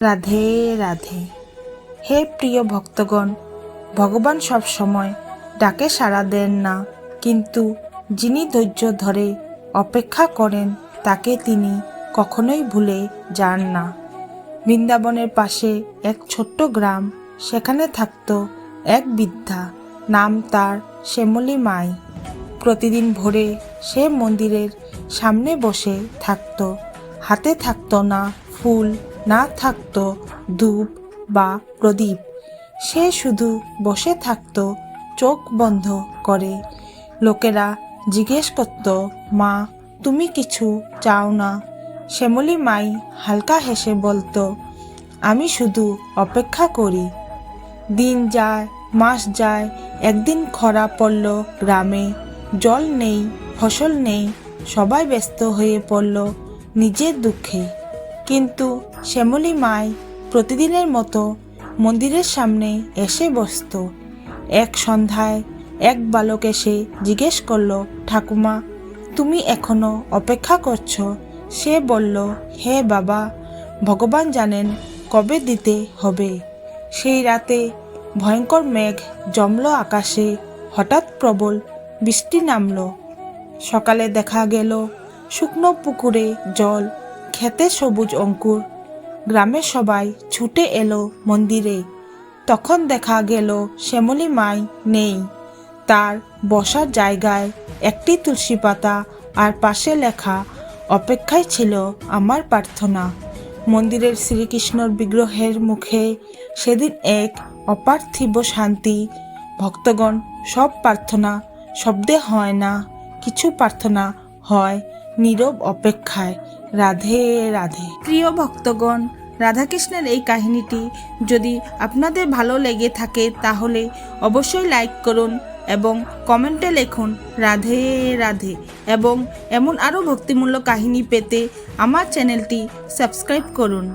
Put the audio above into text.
রাধে রাধে। হে প্রিয় ভক্তগণ, ভগবান সব সময় ডাকে সাড়া দেন না, কিন্তু যিনি ধৈর্য ধরে অপেক্ষা করেন তাকে তিনি কখনোই ভুলে যান না। বৃন্দাবনের পাশে এক ছোট্ট গ্রাম, সেখানে থাকত এক বৃদ্ধা, নাম তার শ্যামলী মাই। প্রতিদিন ভোরে সে মন্দিরের সামনে বসে থাকত। হাতে থাকতো না ফুল, না থাকতো ধূপ বা প্রদীপ। সে শুধু বসে থাকতো চোখ বন্ধ করে। লোকেরা জিজ্ঞেস করত, মা তুমি কিছু চাও না? শ্যামলী মাই হালকা হেসে বলতো, আমি শুধু অপেক্ষা করি। দিন যায়, মাস যায়, একদিন খরা পড়ল গ্রামে। জল নেই, ফসল নেই, সবাই ব্যস্ত হয়ে পড়ল নিজের দুঃখে। কিন্তু শ্যামলী মাই প্রতিদিনের মতো মন্দিরের সামনে এসে বসত। এক সন্ধ্যায় এক বালক এসে জিজ্ঞেস করলো, ঠাকুমা তুমি এখনো অপেক্ষা করছো? সে বলল, হে বাবা, ভগবান জানেন কবে দিতে হবে। সেই রাতে ভয়ঙ্কর মেঘ জমল আকাশে, হঠাৎ প্রবল বৃষ্টি নামল। সকালে দেখা গেল শুকনো পুকুরে জল, খেতে সবুজ অঙ্কুর। গ্রামের সবাই ছুটে এলো মন্দিরে। তখন দেখা গেল শ্যামলী মাই নেই। তার বসার জায়গায় একটি তুলসী পাতা, আর পাশে লেখা, অপেক্ষায় ছিল আমার প্রার্থনা। মন্দিরের শ্রীকৃষ্ণর বিগ্রহের মুখে সেদিন এক অপার্থিব শান্তি। ভক্তগণ, সব প্রার্থনা শব্দে হয় না, কিছু প্রার্থনা হয় নীরব অপেক্ষায়। রাধে রাধে। প্রিয় ভক্তগণ, রাধাকৃষ্ণের এই কাহিনীটি যদি আপনাদের ভালো লেগে থাকে তাহলে অবশ্যই লাইক করুন এবং কমেন্টে লিখুন রাধে রাধে। এবং এমন আরও ভক্তিমূলক কাহিনী পেতে আমার চ্যানেলটি সাবস্ক্রাইব করুন।